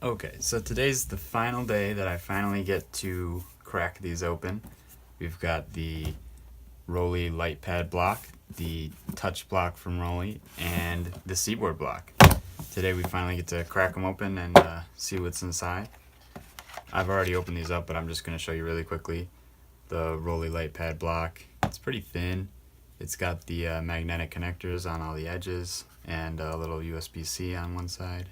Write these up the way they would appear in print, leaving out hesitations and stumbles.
Okay, so today's the final day that I finally get to crack these open. We've got the Roli lightpad block, the touch block from Roli, and the seaboard block. Today we finally get to crack them open and see what's inside. I've already opened these up, but I'm just going to show you really quickly. The Roli lightpad block, it's pretty thin. It's got the magnetic connectors on all the edges and a little USB-C on one side.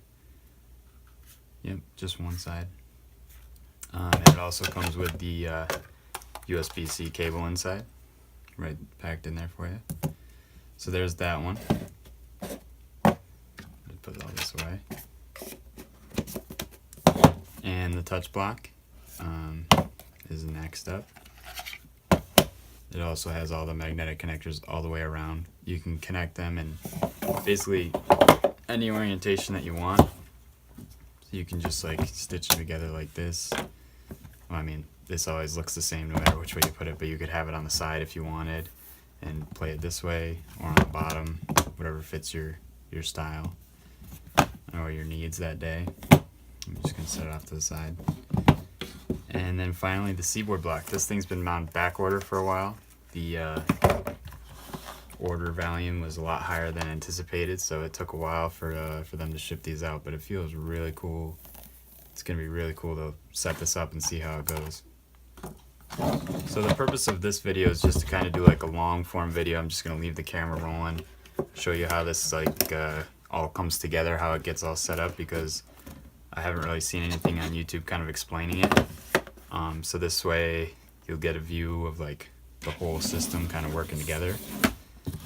Yep, just one side. And it also comes with the USB-C cable inside, right packed in there for you. So there's that one. Put all this away. And the touch block is next up. It also has all the magnetic connectors all the way around. You can connect them in basically any orientation that you want. You can just like stitch them together like this. Well, I mean, this always looks the same no matter which way you put it, but you could have it on the side if you wanted and play it this way or on the bottom, whatever fits your style or your needs that day. I'm just gonna set it off to the side. And then finally the seaboard block. This thing's been mounted back order for a while. The order volume was a lot higher than anticipated, so it took a while for them to ship these out, but it feels really cool. It's going to be really cool to set this up and see how it goes. So the purpose of this video is just to kind of do like a long form video. I'm just going to leave the camera rolling, show you how this like all comes together, how it gets all set up, because I haven't really seen anything on YouTube kind of explaining it. So this way you'll get a view of like the whole system kind of working together,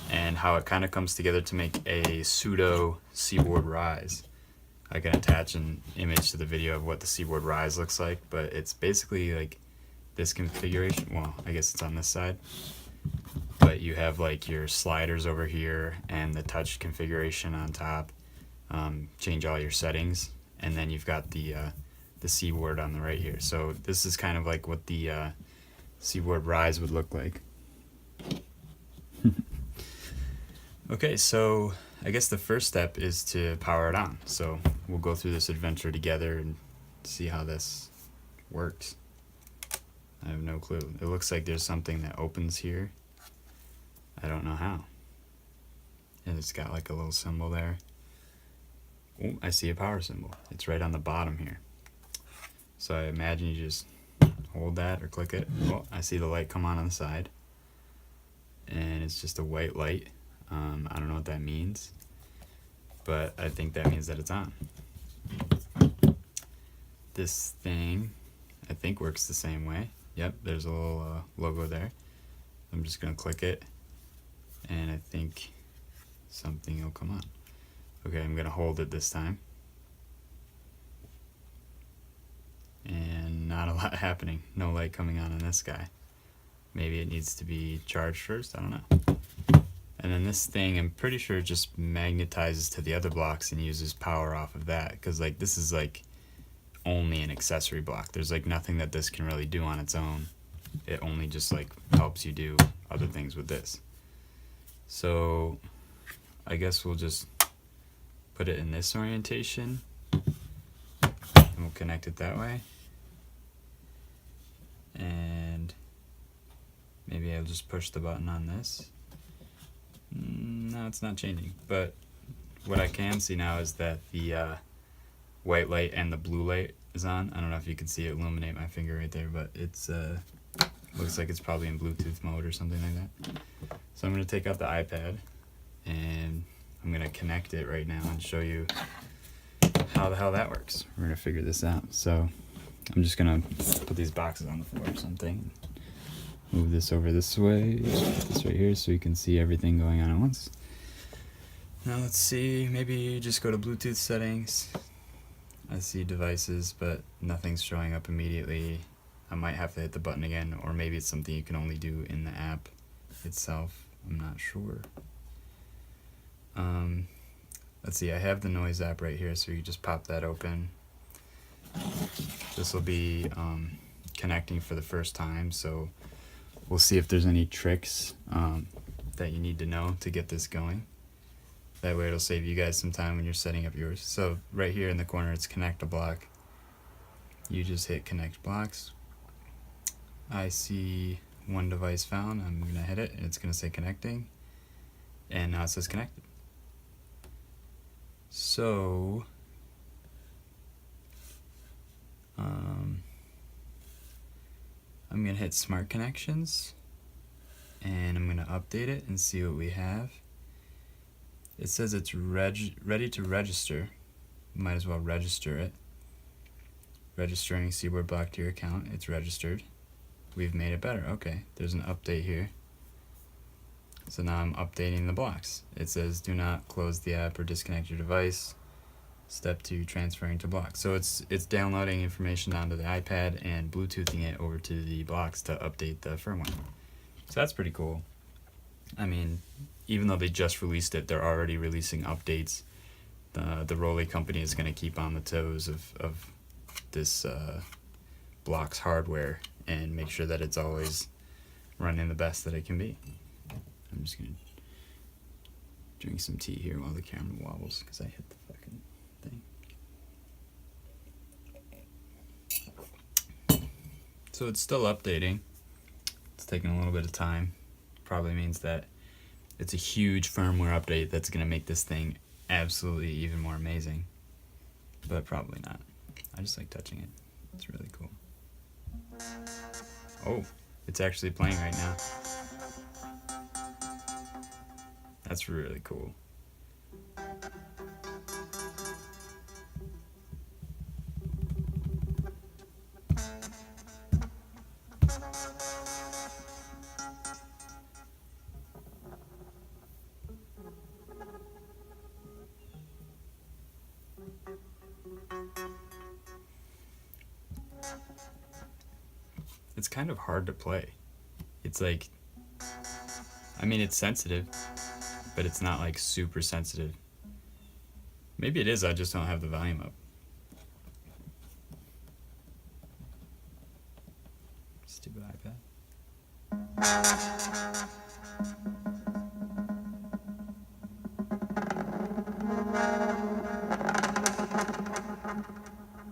and how it kind of comes together to make a pseudo seaboard rise. I can attach an image to the video of what the seaboard rise looks like, but it's basically like this configuration. Well, I guess it's on this side, but you have like your sliders over here and the touch configuration on top. Change all your settings, and then you've got the seaboard on the right here. So this is kind of like what the seaboard rise would look like. Okay, so I guess the first step is to power it on. So we'll go through this adventure together and see how this works. I have no clue. It looks like there's something that opens here. I don't know how. And it's got like a little symbol there. Oh, I see a power symbol. It's right on the bottom here. So I imagine you just hold that or click it. Oh, I see the light come on the side. And it's just a white light. I don't know what that means, but I think that means that it's on. This thing, I think, works the same way. Yep, there's a little logo there. I'm just going to click it, and I think something will come on. Okay, I'm going to hold it this time. And not a lot happening. No light coming on this guy. Maybe it needs to be charged first, I don't know. And then this thing, I'm pretty sure it just magnetizes to the other blocks and uses power off of that, because like this is like only an accessory block. There's like nothing that this can really do on its own. It only just like helps you do other things with this. So I guess we'll just put it in this orientation and we'll connect it that way. And maybe I'll just push the button on this. No, it's not changing, but what I can see now is that the white light and the blue light is on. I don't know if you can see it illuminate my finger right there, but it's looks like it's probably in Bluetooth mode or something like that. So I'm going to take out the iPad and I'm going to connect it right now and show you how the hell that works. We're going to figure this out. So I'm just going to put these boxes on the floor or something. Move this over this way, put this right here so you can see everything going on at once. Now let's see, maybe just go to Bluetooth settings. I see devices, but nothing's showing up immediately. I might have to hit the button again, or maybe it's something you can only do in the app itself. I'm not sure. Let's see, I have the noise app right here, so you just pop that open. This will be connecting for the first time, so we'll see if there's any tricks that you need to know to get this going. That way it'll save you guys some time when you're setting up yours. So right here in the corner it's connect a block. you just hit connect blocks. I see one device found. I'm gonna hit it and it's gonna say connecting, and now it says connected. So I'm gonna hit smart connections and I'm gonna update it and see what we have. It says it's ready to register. Might as well register it. Registering seaboard block to your account. It's registered. We've made it better. Okay, there's an update here. So now I'm updating the blocks. It says do not close the app or disconnect your device. Step 2, transferring to blocks. So it's downloading information onto the iPad and Bluetoothing it over to the blocks to update the firmware. So that's pretty cool. I mean, even though they just released it, they're already releasing updates. The Roli company is going to keep on the toes of this blocks hardware and make sure that it's always running the best that it can be. I'm just going to drink some tea here while the camera wobbles because I hit the fucking thing. So it's still updating. It's taking a little bit of time. Probably means that it's a huge firmware update that's going to make this thing absolutely even more amazing. But probably not. I just like touching it. It's really cool. Oh, it's actually playing right now. That's really cool. It's kind of hard to play. It's like, I mean, it's sensitive, but it's not like super sensitive. Maybe it is, I just don't have the volume up. Stupid iPad.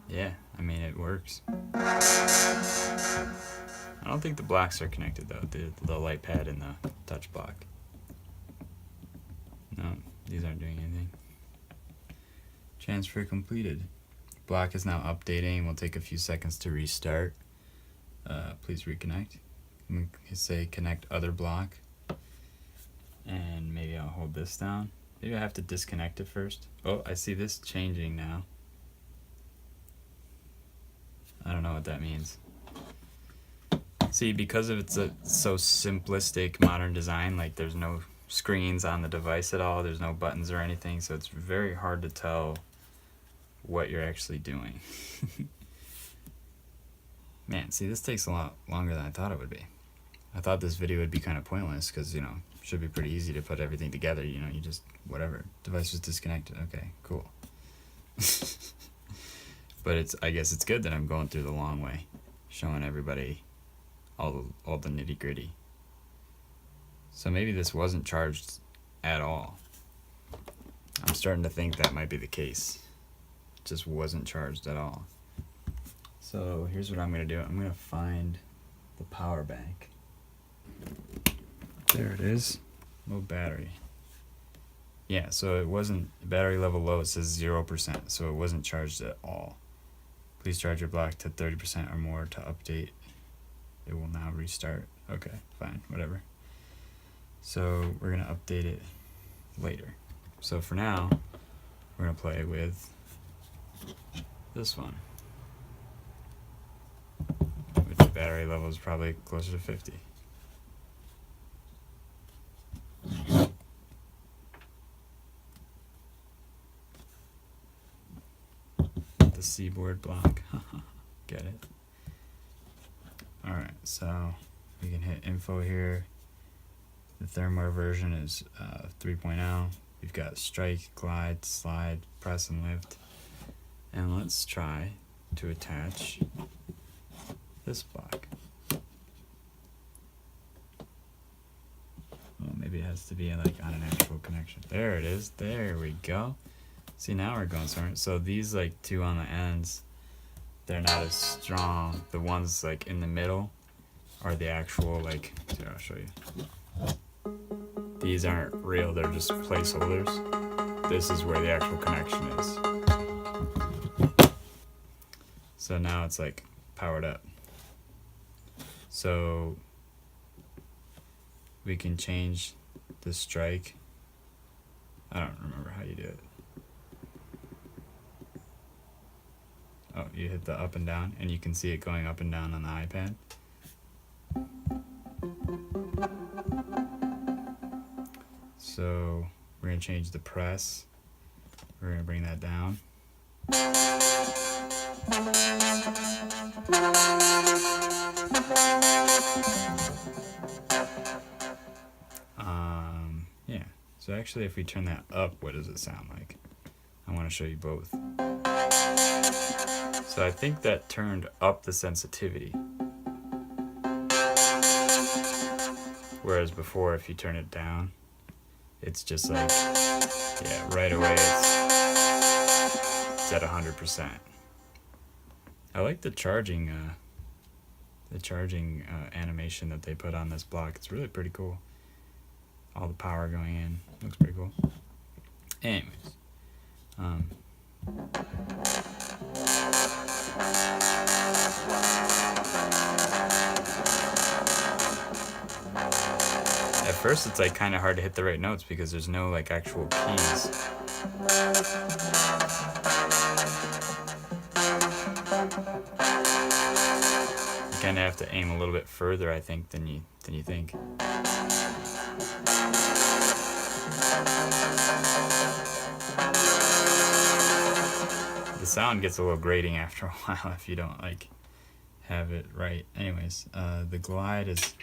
Yeah, I mean, it works. I don't think the blocks are connected though, the light pad and the touch block. No, these aren't doing anything. Transfer completed. Block is now updating. We'll take a few seconds to restart. Please reconnect. I'm going to say connect other block. And maybe I'll hold this down. Maybe I have to disconnect it first. Oh, I see this changing now. I don't know what that means. See, because of it's a so simplistic modern design, like there's no screens on the device at all, there's no buttons or anything, so it's very hard to tell what you're actually doing. Man, see, this takes a lot longer than I thought it would be. I thought this video would be kind of pointless because, you know, it should be pretty easy to put everything together, you know, you just, whatever, device was disconnected, okay, cool. But I guess it's good that I'm going through the long way, showing everybody all the nitty gritty. So maybe this wasn't charged at all. I'm starting to think that might be the case. It just wasn't charged at all. So here's what I'm gonna do. I'm gonna find the power bank. There it is. Low battery. Yeah, so it wasn't, battery level low, it says 0%, so it wasn't charged at all. Please charge your block to 30% or more to update. It will now restart. Okay, fine, whatever. So we're gonna update it later. So for now, we're gonna play with this one, which the battery level is probably closer to 50. The seaboard block. Get it? Alright, so we can hit info here. The firmware version is 3.0. We've got strike, glide, slide, press, and lift. And let's try to attach this block. Well, maybe it has to be like on an actual connection. There it is. There we go. See, now we're going somewhere. So these like two on the ends they're not as strong. The ones like in the middle are the actual like, here, I'll show you. These aren't real, they're just placeholders. This is where the actual connection is. So now it's like powered up. So we can change the strike. I don't remember how you do it. Oh, you hit the up and down, and you can see it going up and down on the iPad. So we're going to change the press. We're going to bring that down. Yeah, so actually if we turn that up, what does it sound like? I want to show you both. So I think that turned up the sensitivity. Whereas before, if you turn it down, it's just like, yeah, right away it's at 100%. I like the charging animation that they put on this block. It's really pretty cool. All the power going in, looks pretty cool. Anyways, at first it's like kind of hard to hit the right notes because there's no like actual keys. You kind of have to aim a little bit further, I think, than you think. The sound gets a little grating after a while if you don't like have it right. Anyways, the glide is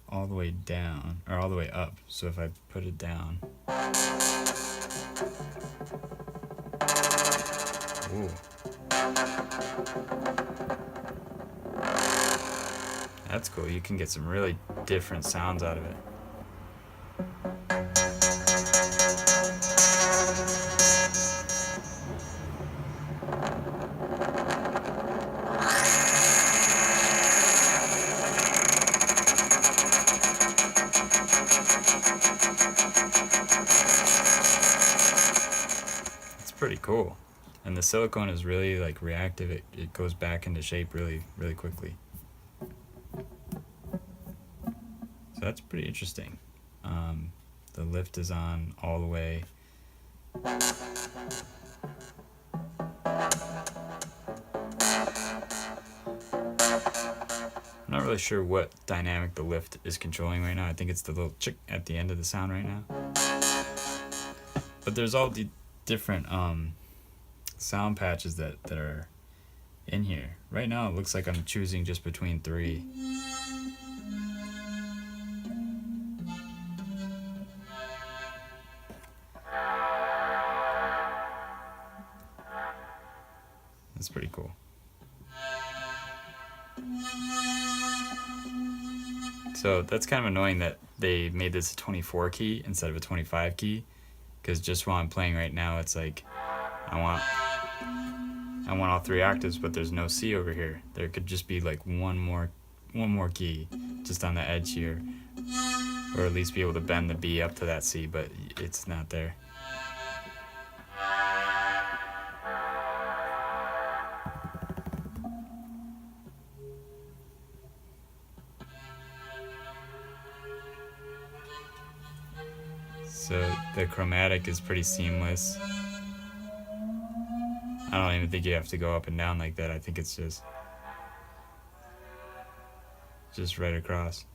all the way down, or all the way up. So if I put it down, ooh, that's cool. You can get some really different sounds out of it. Pretty cool. And the silicone is really like reactive. It goes back into shape really quickly. So that's pretty interesting. The lift is on all the way. I'm not really sure what dynamic the lift is controlling right now. I think it's the little chick at the end of the sound right now. But there's all the different sound patches that are in here. Right now it looks like I'm choosing just between 3. That's pretty cool. So that's kind of annoying that they made this a 24 key instead of a 25 key. Because just while I'm playing right now, it's like I want all 3 octaves, but there's no C over here. There could just be like one more key just on the edge here, or at least be able to bend the B up to that C, but it's not there. So the chromatic is pretty seamless. I don't even think you have to go up and down like that. I think it's just right across.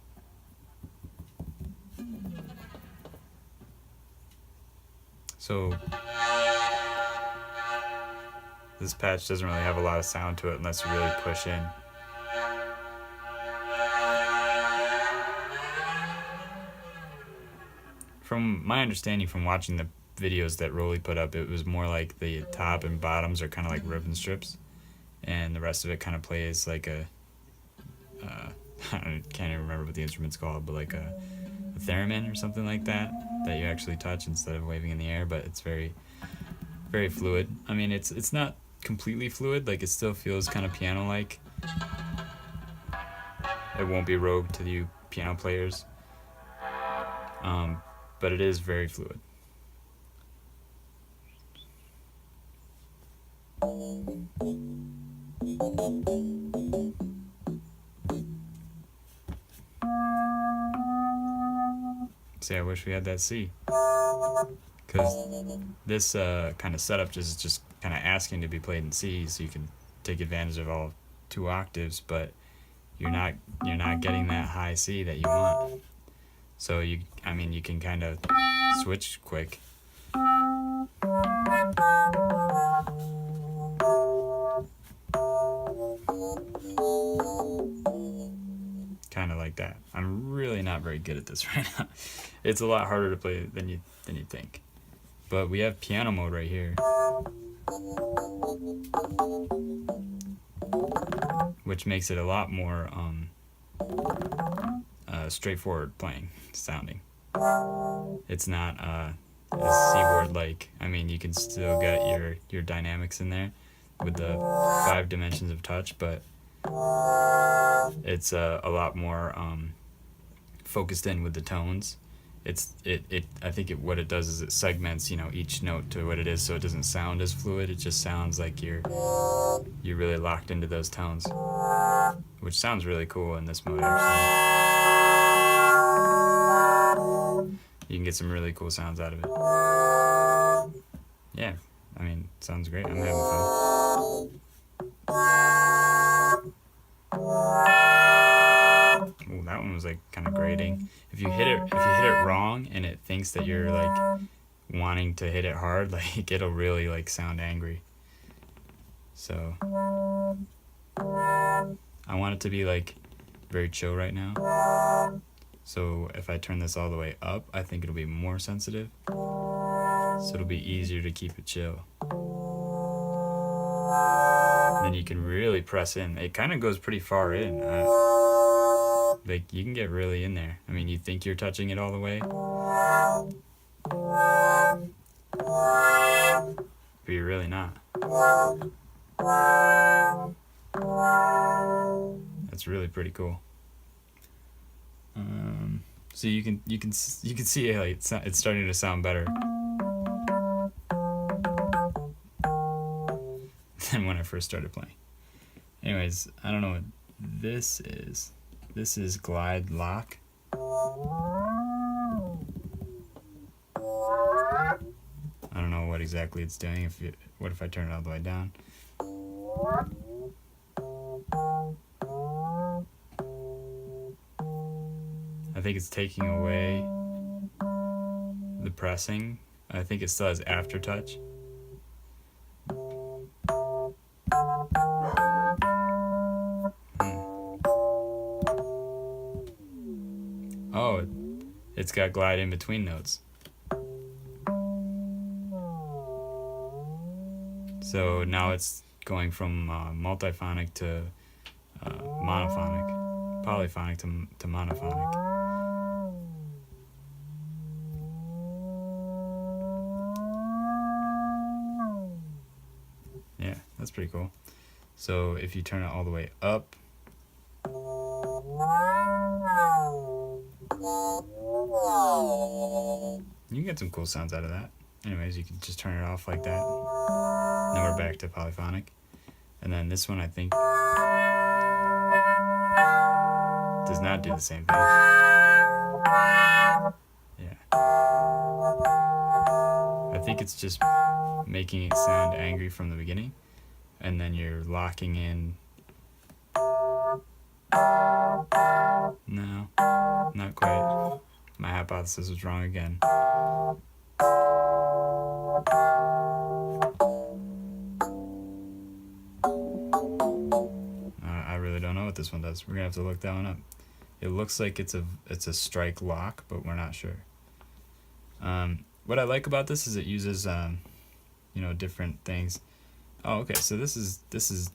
So this patch doesn't really have a lot of sound to it unless you really push in. From my understanding from watching the videos that Roli put up, it was more like the top and bottoms are kind of like ribbon strips, and the rest of it kind of plays like a I can't even remember what the instrument's called, but like a theremin or something like that you actually touch instead of waving in the air. But it's very fluid. I mean, it's not completely fluid, like it still feels kind of piano-like. It won't be rogue to you piano players, but it is very fluid. See, I wish we had that C, because this kind of setup is just kind of asking to be played in C, so you can take advantage of all 2 octaves, but you're not getting that high C that you want. So you can kind of switch quick. Kind of like that. I'm really not very good at this right now. It's a lot harder to play than you think. But we have piano mode right here, which makes it a lot more straightforward playing sounding. It's not as seaboard like. I mean, you can still get your dynamics in there with the 5 dimensions of touch, but it's a lot more focused in with the tones. I think what it does is it segments, each note to what it is, so it doesn't sound as fluid. It just sounds like you're really locked into those tones, which sounds really cool in this mode actually. You can get some really cool sounds out of it. Yeah, I mean, sounds great. I'm having fun. Ooh, that one was like kind of grating. If you hit it wrong and it thinks that you're like wanting to hit it hard, like it'll really like sound angry. So I want it to be like very chill right now. So if I turn this all the way up, I think it'll be more sensitive. So it'll be easier to keep it chill. Then you can really press in. It kind of goes pretty far in. Like you can get really in there. I mean, you think you're touching it all the way, but you're really not. That's really pretty cool. So you can see like it's starting to sound better than when I first started playing. Anyways, I don't know what this is. This is glide lock. I don't know what exactly it's doing. What if I turn it all the way down? I think it's taking away the pressing. I think it still has aftertouch. Oh, it's got glide in between notes. So now it's going from multiphonic to monophonic, polyphonic to monophonic. Yeah, that's pretty cool. So if you turn it all the way up, you can get some cool sounds out of that. Anyways, you can just turn it off like that. Then we're back to polyphonic. And then this one, I think, does not do the same thing. Yeah. I think it's just making it sound angry from the beginning. And then you're locking in. No, not quite. My hypothesis was wrong again. I really don't know what this one does. We're gonna have to look that one up. It looks like it's a strike lock, but we're not sure. What I like about this is it uses different things. Oh, okay. So this is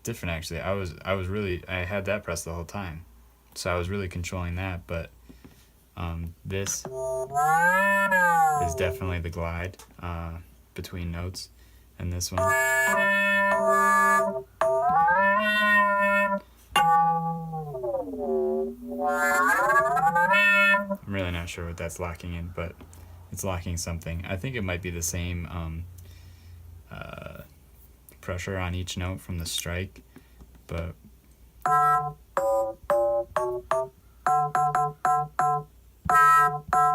different actually. I had that pressed the whole time, so I was really controlling that. But this is definitely the glide between notes, and this one I'm really not sure what that's locking in, but it's locking something. I think it might be the same pressure on each note from the strike, but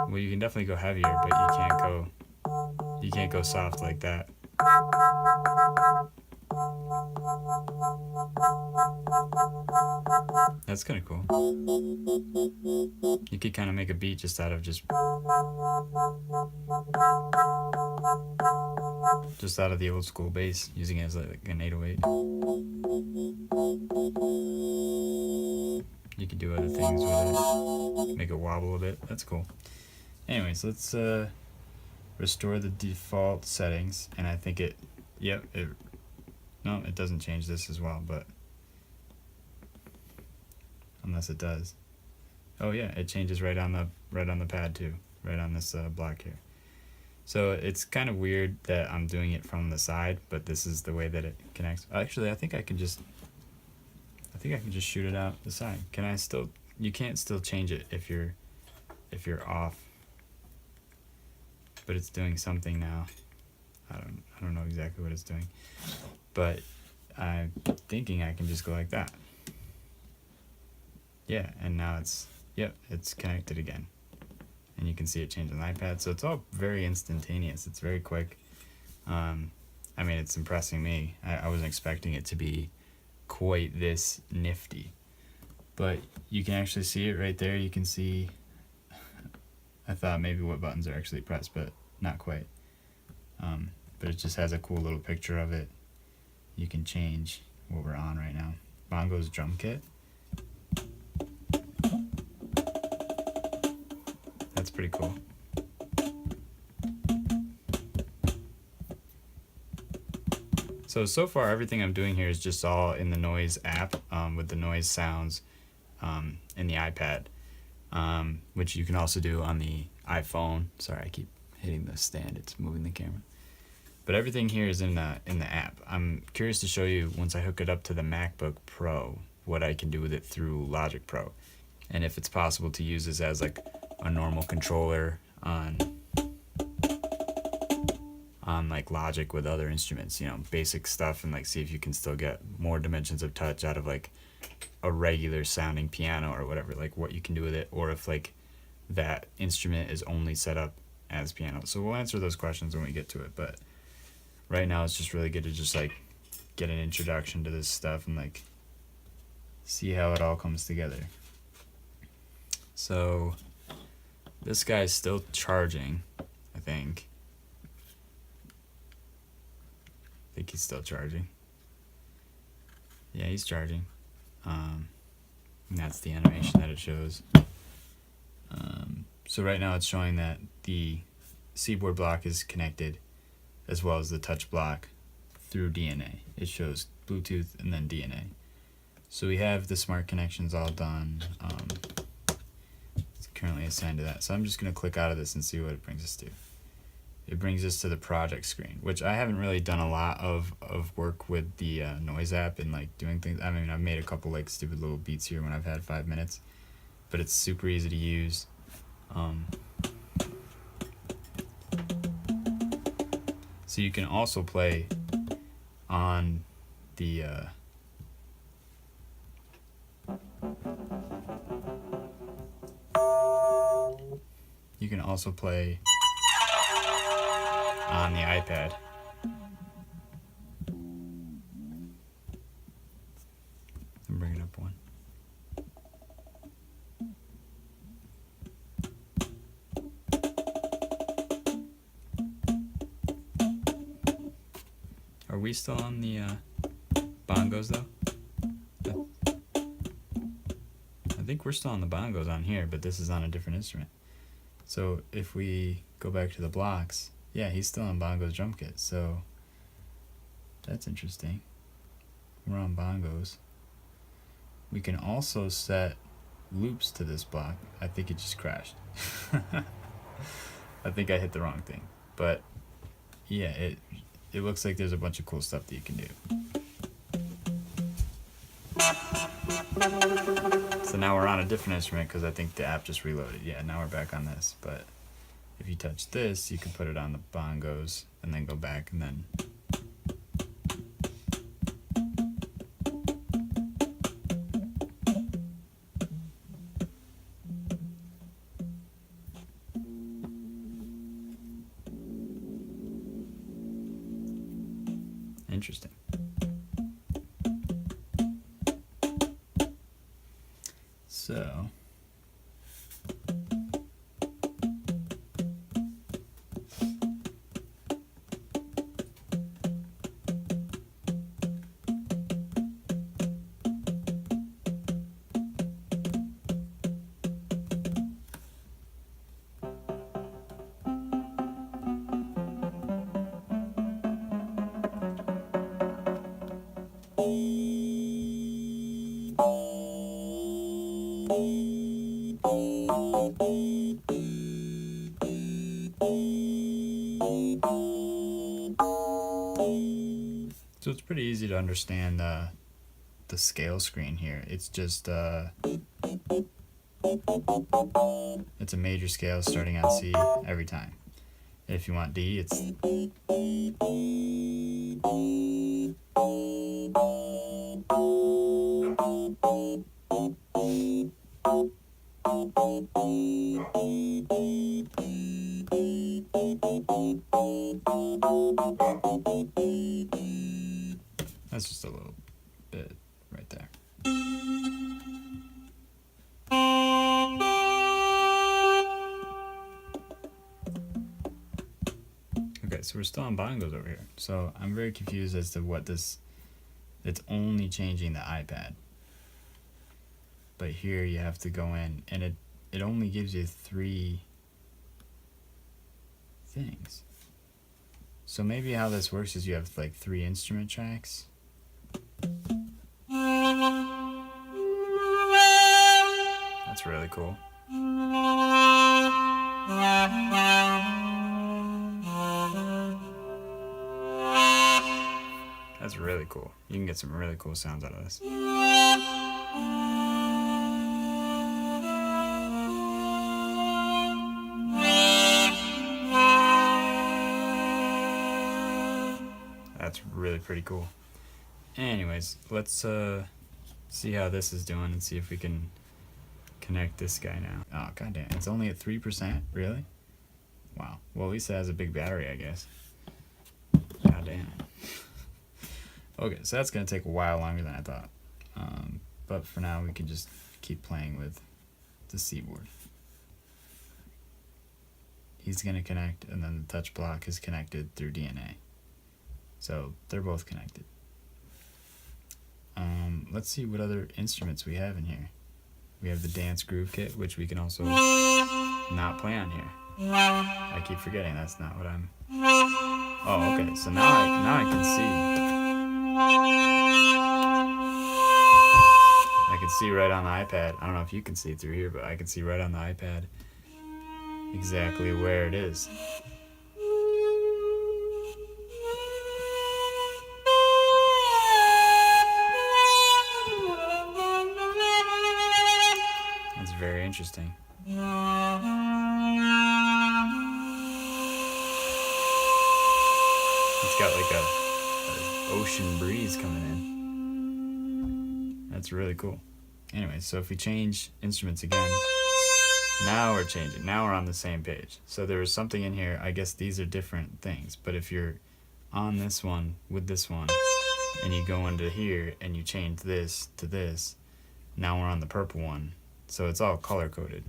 well, you can definitely go heavier, but you can't go soft like that. That's kind of cool. You could kind of make a beat just out of the old school bass, using it as like an 808. You could do other things with it, make it wobble a bit. That's cool. Anyways, let's restore the default settings, and I think no, it doesn't change this as well, but unless it does. Oh yeah, it changes right on the pad too, right on this block here. So it's kind of weird that I'm doing it from the side, but this is the way that it connects. Actually, I think I can just shoot it out the side. Can I still? You can't still change it if you're off. But it's doing something now. I don't know exactly what it's doing, but I'm thinking I can just go like that. Yeah, and now it's connected again, and you can see it change on the iPad. So it's all very instantaneous. It's very quick. I mean, it's impressing me. I wasn't expecting it to be quite this nifty, but you can actually see it right there. You can see. I thought maybe what buttons are actually pressed, but not quite. But it just has a cool little picture of it. You can change what we're on right now. Bongo's drum kit. That's pretty cool. So far everything I'm doing here is just all in the Noise app with the noise sounds in the iPad. Which you can also do on the iPhone. Sorry, I keep hitting the stand, it's moving the camera. But everything here is in the app. I'm curious to show you, once I hook it up to the MacBook Pro, what I can do with it through Logic Pro. And if it's possible to use this as like a normal controller on like Logic with other instruments, you know, basic stuff, and like see if you can still get more dimensions of touch out of like a regular sounding piano or whatever, like what you can do with it, or if like that instrument is only set up as piano. So we'll answer those questions when we get to it, but right now it's just really good to just like get an introduction to this stuff and like see how it all comes together. So this guy's still charging, I think he's still charging. Yeah, he's charging. And that's the animation that it shows. So right now it's showing that the seaboard block is connected, as well as the touch block, through DNA. It shows Bluetooth and then DNA. So we have the smart connections all done. It's currently assigned to that. So I'm just going to click out of this and see what it brings us to. It brings us to the project screen, which I haven't really done a lot of work with the Noise app and like doing things. I mean, I've made a couple like stupid little beats here when I've had 5 minutes, but it's super easy to use. So you can also play on the on the iPad. I'm bringing up one. Are we still on the bongos though? I think we're still on the bongos on here, but this is on a different instrument. So if we go back to the blocks, yeah, he's still on bongos drum kit, so that's interesting. We're on bongos. We can also set loops to this block. I think it just crashed. I think I hit the wrong thing, but yeah, it looks like there's a bunch of cool stuff that you can do. So now we're on a different instrument because I think the app just reloaded. Yeah, now we're back on this. But if you touch this, you can put it on the bongos and then go back and then. Interesting. So So it's pretty easy to understand the scale screen here. It's just it's a major scale starting on C every time. If you want D, it's that's just a little bit right there. Okay, so we're still on bongos over here. So I'm very confused as to what this, it's only changing the iPad. But here you have to go in and it only gives you 3 things. So maybe how this works is you have like 3 instrument tracks. That's really cool. That's really cool. You can get some really cool sounds out of this. That's really pretty cool. Anyways, let's see how this is doing and see if we can connect this guy now. Oh, goddamn. It's only at 3%? Really? Wow. Well, at least it has a big battery, I guess. Goddamn. Okay, so that's going to take a while longer than I thought. But for now, we can just keep playing with the seaboard. He's going to connect, and then the touch block is connected through DNA. So they're both connected. Let's see what other instruments we have in here. We have the dance groove kit, which we can also not play on here. I keep forgetting that's not what I'm. Oh, okay. So now I can see. I can see right on the iPad. I don't know if you can see through here, but I can see right on the iPad exactly where it is. That's very interesting. It's got like a ocean breeze coming in. That's really cool. Anyway, so if we change instruments again, now we're changing. Now we're on the same page. So there was something in here. I guess these are different things. But if you're on this one with this one, and you go into here and you change this to this, now we're on the purple one. So it's all color coded.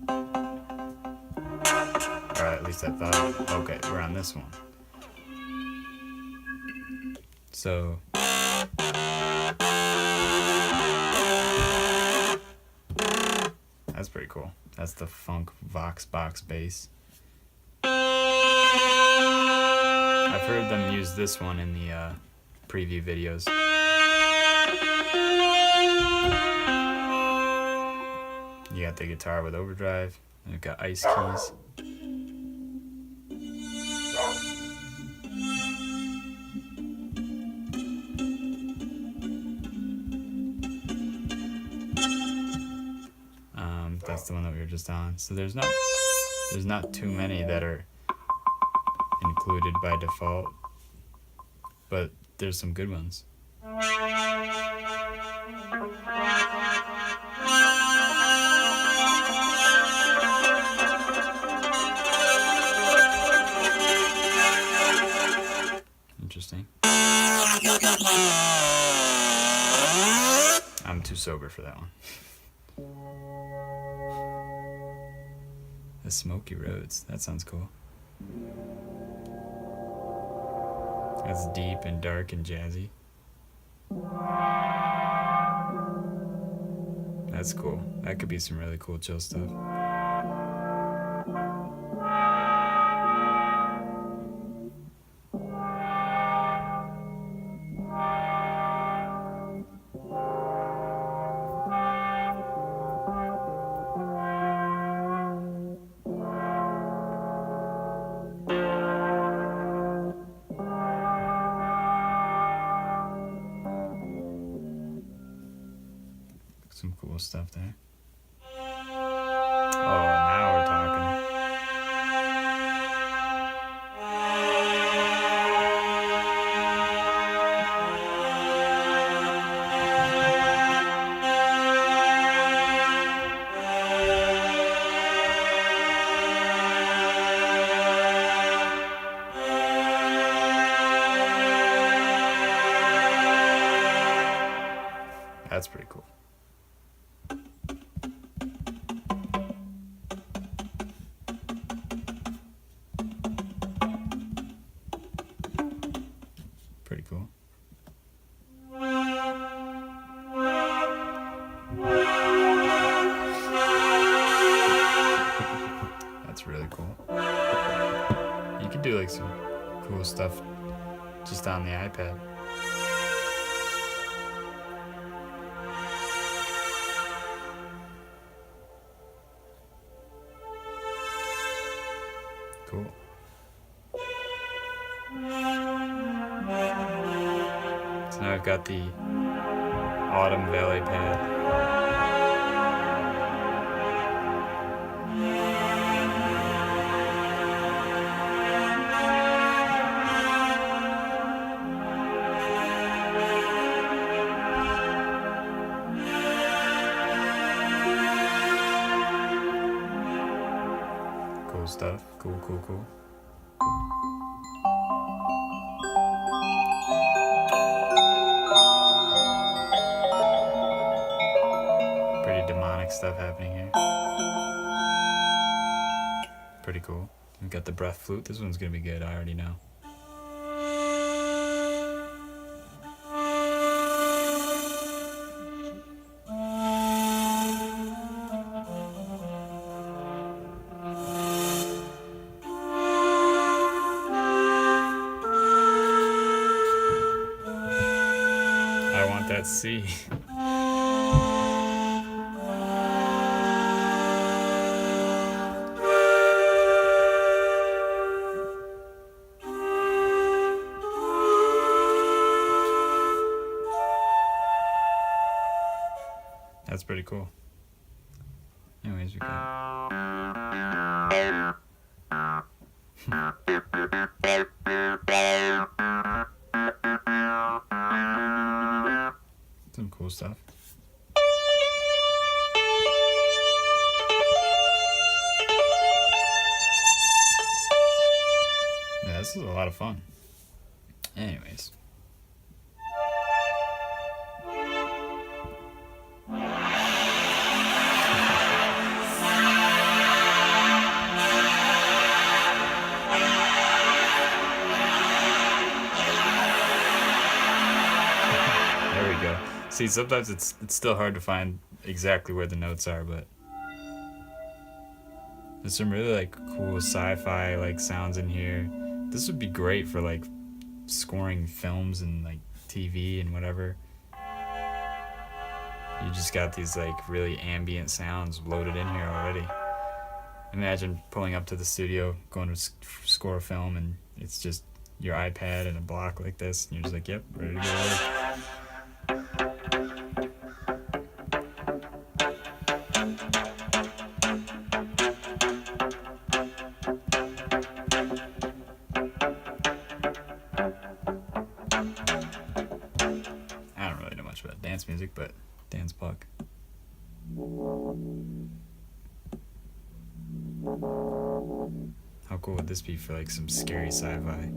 Or at least I thought. Okay, we're on this one. So that's pretty cool. That's the funk Vox box bass. I've heard them use this one in the preview videos. You got the guitar with overdrive, and you've got ice keys. that's the one that we were just on. So there's not too many that are included by default, but there's some good ones. Interesting. I'm too sober for that one. The Smoky Roads. That sounds cool. That's deep and dark and jazzy. That's cool. That could be some really cool chill stuff. Some cool stuff there. Oh, now we're talking. That's pretty cool. Pretty cool. That's really cool. You could do like some cool stuff just on the iPad. Cool. So now I've got the Autumn Valley pad. Cool stuff. Cool, cool, cool. Pretty demonic stuff happening here. Pretty cool. We've got the breath flute. This one's gonna be good, I already know. I want that C. That's pretty cool. Anyways, we got some cool stuff. Yeah, this is a lot of fun. Anyways. See, sometimes it's still hard to find exactly where the notes are, but there's some really like cool sci-fi like sounds in here. This would be great for like scoring films and like TV and whatever. You just got these like really ambient sounds loaded in here already. Imagine pulling up to the studio, going to score a film, and it's just your iPad and a block like this, and you're just like, yep, ready to go. about dance music, but dance puck. How cool would this be for like some scary sci-fi?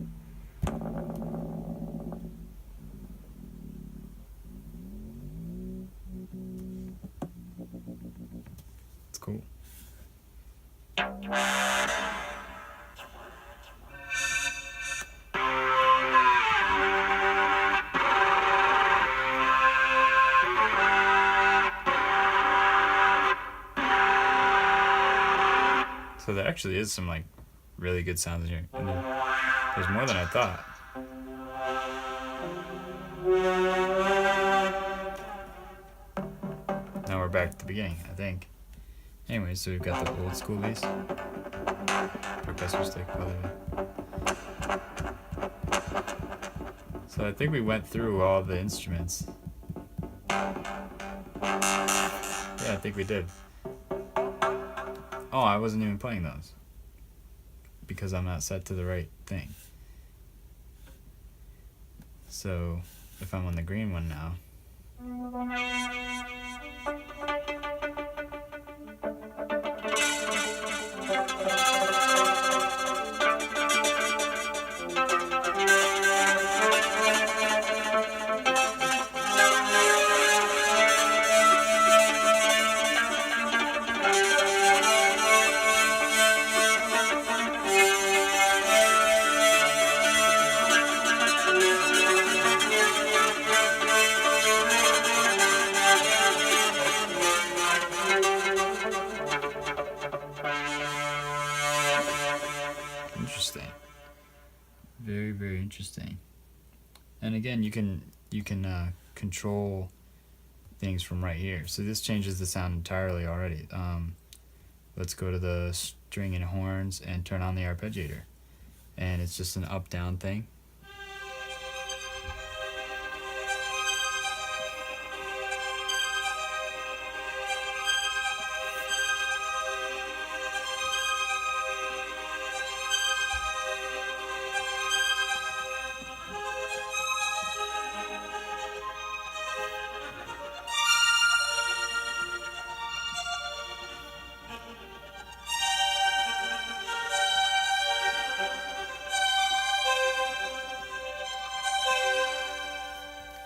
It's cool. So there actually is some like really good sounds in here. And there's more than I thought. Now we're back at the beginning, I think. Anyway, so we've got the old schoolies. Percussive stick, So I think we went through all the instruments. Yeah, I think we did. Oh, I wasn't even playing those because I'm not set to the right thing. So if I'm on the green one now, interesting. Very, very interesting. And again, you can control things from right here. So this changes the sound entirely already. Let's go to the string and horns and turn on the arpeggiator. And it's just an up-down thing.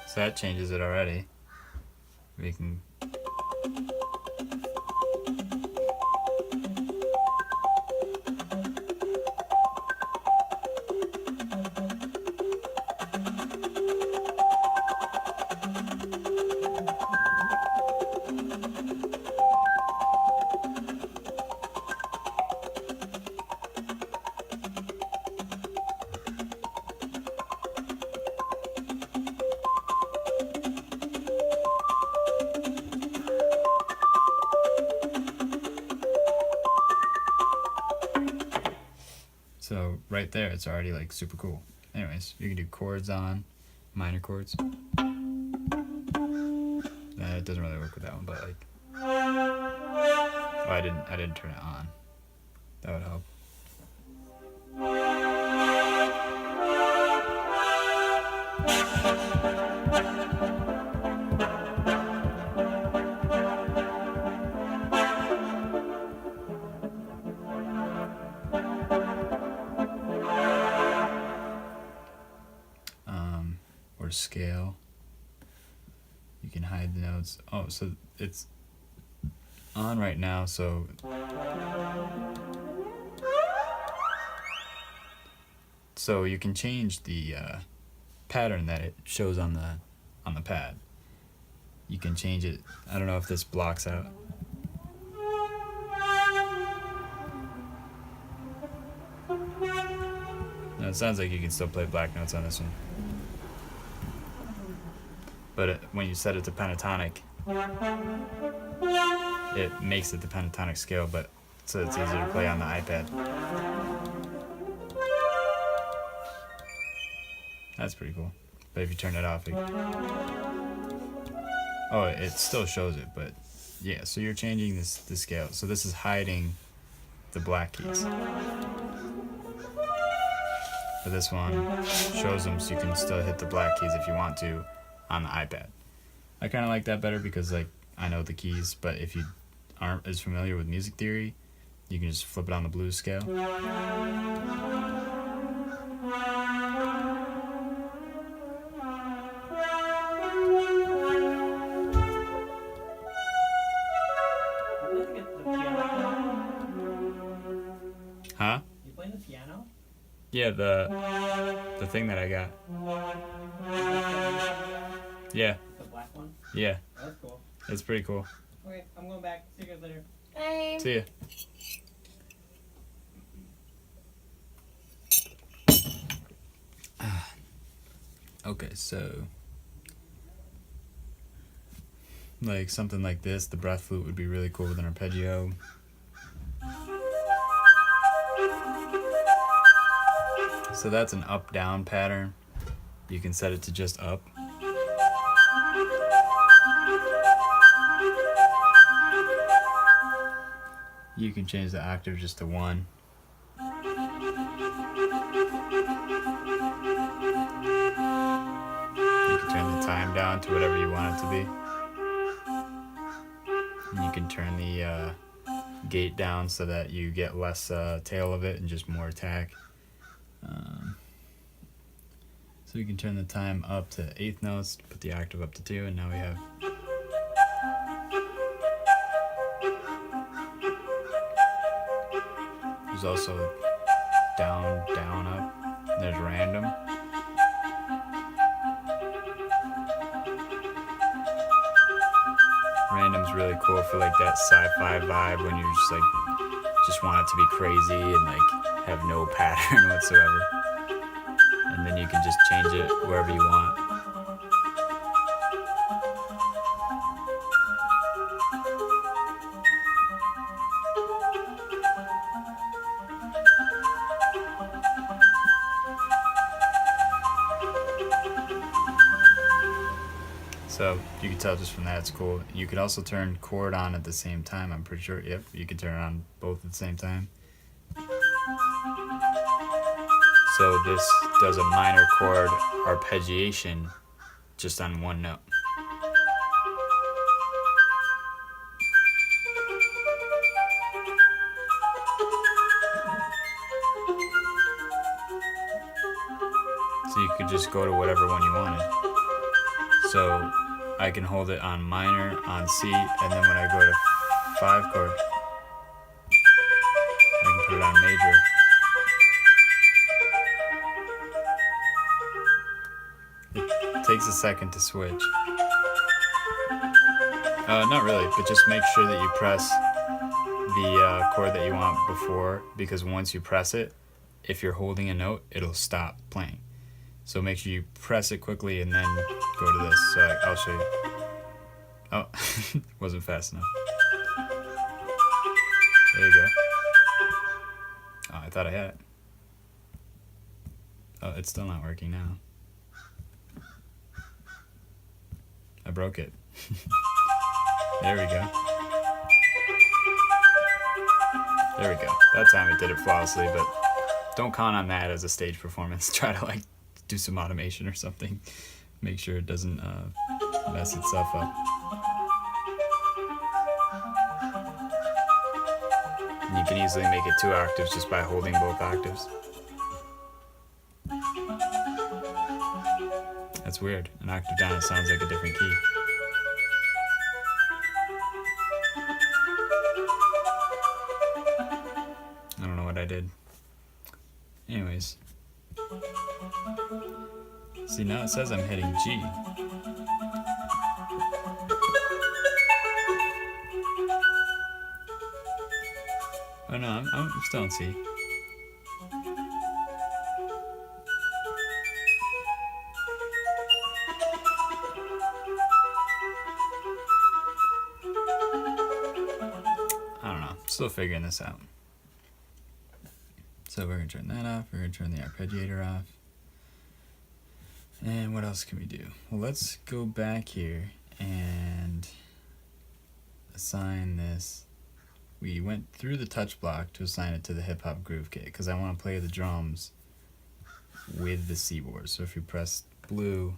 So that changes it already. We can So right there, it's already like super cool. Anyways, you can do chords on, minor chords. It doesn't really work with that one, but like, oh, I didn't turn it on. That would help. Or scale. You can hide the notes. Oh, so it's on right now, so you can change the pattern that it shows on the pad. You can change it. I don't know if this blocks out. No, it sounds like you can still play black notes on this one. But when you set it to pentatonic, it makes it the pentatonic scale, but so it's easier to play on the iPad. That's pretty cool. But if you turn it off, it still shows it, but yeah, so you're changing the scale. So this is hiding the black keys. But this one shows them so you can still hit the black keys if you want to on the iPad. I kind of like that better because like I know the keys, but if you aren't as familiar with music theory, you can just flip it on the blues scale. Huh? You playing the piano? Yeah, the thing that I got. Yeah. The black one? Yeah. That's cool. It's pretty cool. Okay, I'm going back. See you guys later. Bye. See ya. Okay, so like something like this, the breath flute would be really cool with an arpeggio. So that's an up-down pattern. You can set it to just up. You can change the octave just to 1. You can turn the time down to whatever you want it to be. And you can turn the gate down so that you get less tail of it and just more attack. So you can turn the time up to 1/8 notes, put the octave up to 2, and now we have. There's also down, down, up. There's random. Random's really cool for like that sci-fi vibe when you just want it to be crazy and like have no pattern whatsoever. And then you can just change it wherever you want. So you can tell just from that it's cool. You could also turn chord on at the same time, I'm pretty sure. Yep, you can turn it on both at the same time. So this does a minor chord arpeggiation just on 1 note. So you could just go to whatever one you wanted. So I can hold it on minor, on C, and then when I go to 5 chord, I can put it on major. It takes a second to switch. Not really, but just make sure that you press the chord that you want before, because once you press it, if you're holding a note, it'll stop playing. So make sure you press it quickly and then go to this. So I'll show you. Oh, wasn't fast enough. There you go. Oh, I thought I had it. Oh, it's still not working now. I broke it. There we go. There we go. That time it did it flawlessly, but don't count on that as a stage performance. Try to like do some automation or something. Make sure it doesn't mess itself up. And you can easily make it 2 octaves just by holding both octaves. That's weird. An octave down, it sounds like a different key. I don't know what I did. Anyways. See, now it says I'm hitting G. Oh no, I'm still on C. I don't know, still figuring this out. So we're gonna turn that off, we're gonna turn the arpeggiator off. And what else can we do? Well, let's go back here and assign this. We went through the touch block to assign it to the hip hop groove kit because I want to play the drums with the seaboard. So if you press blue,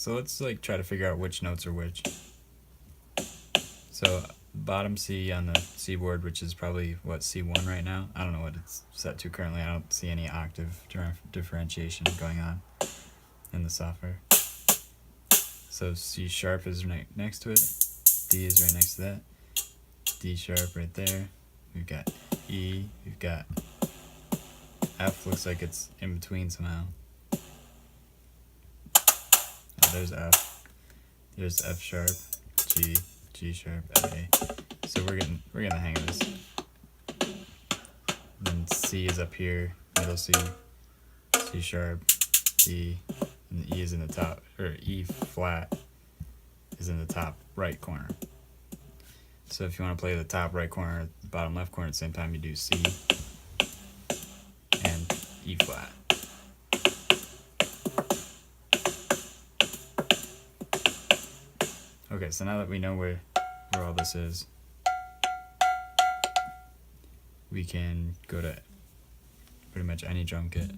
So let's like try to figure out which notes are which. So bottom C on the seaboard, which is probably what, C1 right now. I don't know what it's set to currently. I don't see any octave differentiation going on in the software. So C sharp is right next to it. D is right next to that. D sharp right there. We've got E. We've got F. Looks like it's in between somehow. Oh, there's F. There's F sharp, G, G sharp, A. So we're getting the hang of this. Then C is up here, middle C, C sharp, D, and the E is in the top, or E flat is in the top right corner. So if you want to play the top right corner, bottom left corner at the same time, you do C and E flat. Okay, so now that we know where all this is, we can go to pretty much any drum kit.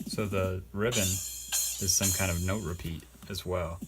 So the ribbon is some kind of note repeat as well.